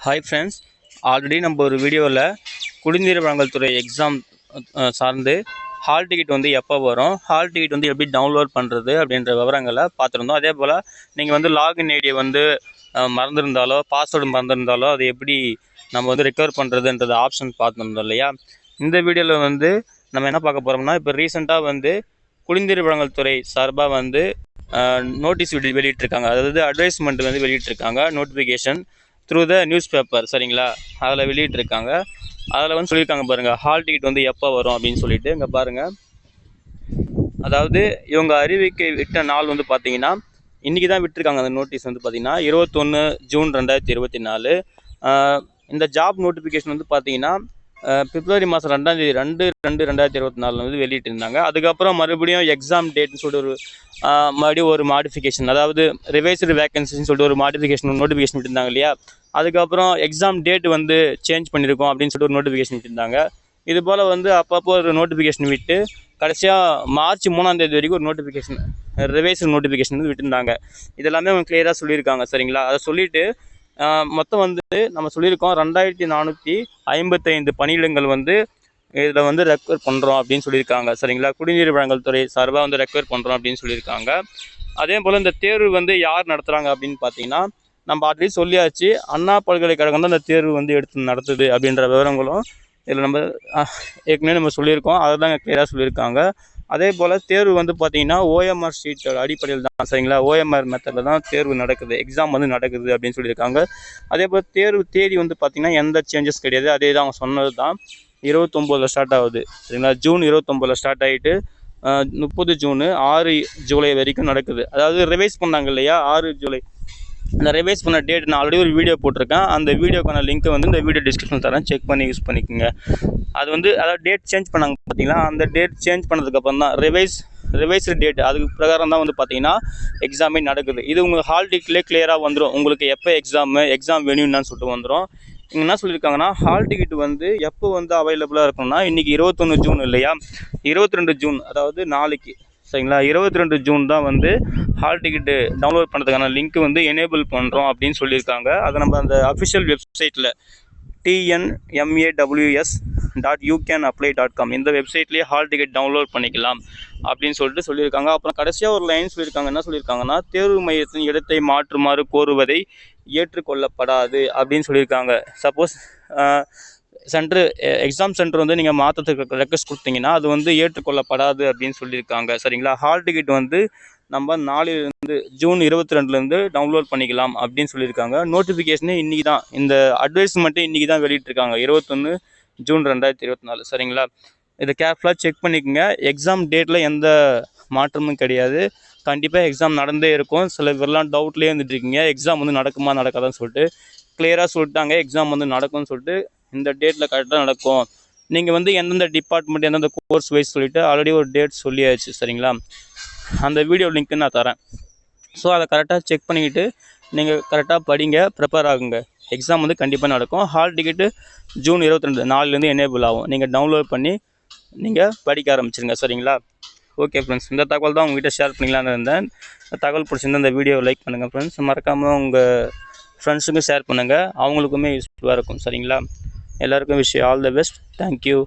Hi friends, already நம்ம ஒரு வீடியோவில் குடிநீர் வழங்கல் துறை எக்ஸாம் சார்ந்து ஹால் டிக்கெட் வந்து எப்போ வரும், ஹால் டிக்கெட் வந்து எப்படி டவுன்லோட் பண்ணுறது அப்படின்ற விவரங்களை பார்த்துருந்தோம். அதே போல் நீங்கள் வந்து லாகின் ஐடியை வந்து மறந்துருந்தாலோ பாஸ்வேர்டு மறந்துருந்தாலோ அது எப்படி நம்ம வந்து ரெக்கவர் பண்ணுறதுன்றது ஆப்ஷன் பார்த்துருந்தோம் இல்லையா. இந்த வீடியோவில் வந்து நம்ம என்ன பார்க்க போகிறோம்னா, இப்போ ரீசெண்டாக வந்து குடிநீர் வழங்கல் துறை சார்பாக வந்து நோட்டீஸ் வெளியிட்டிருக்காங்க. அதாவது அட்வைஸ்மெண்ட் வந்து வெளியிட்டிருக்காங்க, notification through the news paper. சரிங்களா, அதில் வெளியிட்டிருக்காங்க. அதில் வந்து சொல்லியிருக்காங்க பாருங்கள், ஹால் டிக்கெட் வந்து எப்போ வரும் அப்படின்னு சொல்லிட்டு. இங்கே பாருங்கள், அதாவது இவங்க அறிவிக்கை விட்ட நாள் வந்து பார்த்தீங்கன்னா இன்றைக்கி தான் விட்டுருக்காங்க. அந்த நோட்டீஸ் வந்து பார்த்திங்கன்னா 21 ஜூன் 2024. இந்த ஜாப் நோட்டிஃபிகேஷன் வந்து பார்த்தீங்கன்னா பிப்ரவரி மாதம் 2ஆம் தேதி 2/2/2024 வந்து வெளியிட்டிருந்தாங்க. அதுக்கப்புறம் மறுபடியும் எக்ஸாம் டேட்னு சொல்லிட்டு ஒரு மறுபடியும் ஒரு மாடிஃபிகேஷன், அதாவது ரிவைஸ்டு வேகன்சின்னு சொல்லிட்டு ஒரு நோட்டிஃபிகேஷன் விட்டுருந்தாங்க இல்லையா. அதுக்கப்புறம் எக்ஸாம் டேட் வந்து சேஞ்ச் பண்ணியிருக்கோம் அப்படின்னு சொல்லிட்டு ஒரு நோட்டிஃபிகேஷன் விட்டுருந்தாங்க. இது போல் வந்து அப்பப்போ ஒரு நோட்டிஃபிகேஷன் விட்டு கடைசியாக மார்ச் 3ஆம் தேதி வரைக்கும் ஒரு நோட்டிஃபிகேஷன், ரிவைஸ்டு நோட்டிஃபிகேஷன் வந்து விட்டுருந்தாங்க. இதெல்லாமே அவங்க கிளியராக சொல்லியிருக்காங்க. சரிங்களா, அதை சொல்லிவிட்டு மொத்தம் வந்து நம்ம சொல்லியிருக்கோம் 2455 பணியிடங்கள் வந்து இதில் வந்து ரெக்வயர் பண்ணுறோம் அப்படின்னு சொல்லியிருக்காங்க. சரிங்களா, குடிநீர் வழங்கல் துறை சார்பாக வந்து ரெக்வயர் பண்ணுறோம் அப்படின்னு சொல்லியிருக்காங்க. அதே போல் இந்த தேர்வு வந்து யார் நடத்துகிறாங்க அப்படின்னு பார்த்தீங்கன்னா, நம்ம ஆல்ரெடி சொல்லியாச்சு, அண்ணா பல்கலைக்கழகம் தான் இந்த தேர்வு வந்து எடுத்து நடத்துது அப்படின்ற விவரங்களும் இதில் நம்ம ஏற்கனவே நம்ம சொல்லியிருக்கோம். அதை தான் கிளியராக சொல்லியிருக்காங்க. அதே போல் தேர்வு வந்து பார்த்திங்கன்னா ஓஎம்ஆர் ஷீட் அடிப்படையில் தான். சரிங்களா, ஓஎம்ஆர் மெத்தடில் தான் தேர்வு நடக்குது, எக்ஸாம் வந்து நடக்குது அப்படின்னு சொல்லியிருக்காங்க. அதே போல் தேர்வு தேதி வந்து பார்த்திங்கன்னா எந்த சேஞ்சஸ் கிடையாது, அதே தான் அவங்க சொன்னது தான். 29 ஸ்டார்ட் ஆகுது. சரிங்களா, ஜூன் 29 ஸ்டார்ட் ஆகிட்டு 30 ஜூனு 6 ஜூலை வரைக்கும் நடக்குது. அதாவது ரிவைஸ் பண்ணாங்க இல்லையா, 6 ஜூலை. அந்த ரிவைஸ் பண்ண டேட் நான் ஆல்ரெடி ஒரு வீடியோ போட்டிருக்கேன். அந்த வீடியோக்கான லிங்க்கை வந்து இந்த வீடியோ டிஸ்கிரிப்ஷன் தரேன், செக் பண்ணி யூஸ் பண்ணிக்கோங்க. அது வந்து அதாவது டேட் சேஞ்ச் பண்ணாங்க பார்த்தீங்களா, அந்த டேட் சேஞ்ச் பண்ணதுக்கப்புறம் தான் ரிவைஸ்டு டேட், அதுக்கு பிரகாரம் தான் வந்து பார்த்தீங்கன்னா எக்ஸாமே நடக்குது. இது உங்களுக்கு ஹால் டிக்கெட்லேயே கிளியராக வந்துடும், உங்களுக்கு எப்போ எக்ஸாம் வேணும்னு சொல்லிட்டு வந்துடும். இங்கே என்ன சொல்லியிருக்காங்கன்னா, ஹால் டிக்கெட் வந்து எப்போ வந்து அவைலபிளாக இருக்கணும்னா, இன்றைக்கி 21 ஜூன் இல்லையா, 22 ஜூன், அதாவது நாளைக்கு. சரிங்களா, 22 ஜூன் தான் வந்து ஹால் டிக்கெட்டு டவுன்லோட் பண்ணுறதுக்கான லிங்க் வந்து எனேபிள் பண்ணுறோம் அப்படின்னு சொல்லியிருக்காங்க. அதை நம்ம அந்த அஃபிஷியல் வெப்சைட்டில் tnmaws.youcanapply.com இந்த வெப்சைட்லேயே ஹால் டிக்கெட் டவுன்லோட் பண்ணிக்கலாம் அப்படின்னு சொல்லியிருக்காங்க. அப்புறம் கடைசியாக ஒரு லைன் சொல்லியிருக்காங்க. என்ன சொல்லியிருக்காங்கன்னா, தேர்வு மையத்தின் இடத்தை மாற்றுமாறு கோருவதை ஏற்றுக்கொள்ளப்படாது அப்படின்னு சொல்லியிருக்காங்க. சப்போஸ் எக்ஸாம் சென்டர் வந்து நீங்கள் மாற்றத்துக்கு ரெக்வஸ்ட் கொடுத்தீங்கன்னா அது வந்து ஏற்றுக்கொள்ளப்படாது அப்படின்னு சொல்லியிருக்காங்க. சரிங்களா, ஹால் டிக்கெட் வந்து நம்ம நாளையிலேருந்து ஜூன் 22 டவுன்லோட் பண்ணிக்கலாம் அப்படின்னு சொல்லியிருக்காங்க. நோட்டிஃபிகேஷனே இன்றைக்கி தான், இந்த அட்வைஸ்மெண்ட்டு இன்றைக்கி தான் வெளியிட்டிருக்காங்க, 21 ஜூன் 2024. சரிங்களா, இதை கேர்ஃபுல்லாக செக் பண்ணிக்கோங்க. எக்ஸாம் டேட்டில் எந்த மாற்றமும் கிடையாது, கண்டிப்பாக எக்ஸாம் நடந்தே இருக்கும். சில பேர்லாம் டவுட்லேயே இருந்துட்டுருக்கீங்க, எக்ஸாம் வந்து நடக்குமா நடக்காதான்னு சொல்லிட்டு. கிளியராக சொல்லிட்டாங்க, எக்ஸாம் வந்து நடக்கும்னு சொல்லிட்டு. இந்த டேட்டில் கரெக்டாக நடக்கும். நீங்கள் வந்து எந்தெந்த டிபார்ட்மெண்ட் எந்தெந்த கோர்ஸ் வைஸ் சொல்லிவிட்டு ஆல்ரெடி ஒரு டேட் சொல்லியாச்சு. சரிங்களா, அந்த வீடியோ லிங்க்கு நான் தரேன். ஸோ அதை கரெக்டாக செக் பண்ணிக்கிட்டு நீங்கள் கரெக்டாக படிங்க, ப்ரிப்பேர் ஆகுங்க. எக்ஸாம் வந்து கண்டிப்பாக நடக்கும். ஹால் டிக்கெட்டு ஜூன் 22 நாளிலேருந்து எனேபிள் ஆகும். நீங்கள் டவுன்லோட் பண்ணி நீங்கள் படிக்க ஆரம்பிச்சிருங்க. சரிங்களா, ஓகே ஃப்ரெண்ட்ஸ், இந்த தகவல் தான் உங்கள்கிட்ட ஷேர் பண்ணிக்கலான்னு இருந்தேன். தகவல் பிடிச்சிருந்தா இந்த வீடியோ லைக் பண்ணுங்கள் ஃப்ரெண்ட்ஸ். மறக்காமல் உங்கள் ஃப்ரெண்ட்ஸுக்கும் ஷேர் பண்ணுங்கள், அவங்களுக்குமே யூஸ்ஃபுல்லாக இருக்கும். சரிங்களா, எல்லாருக்கும் wish all the best. Thank you.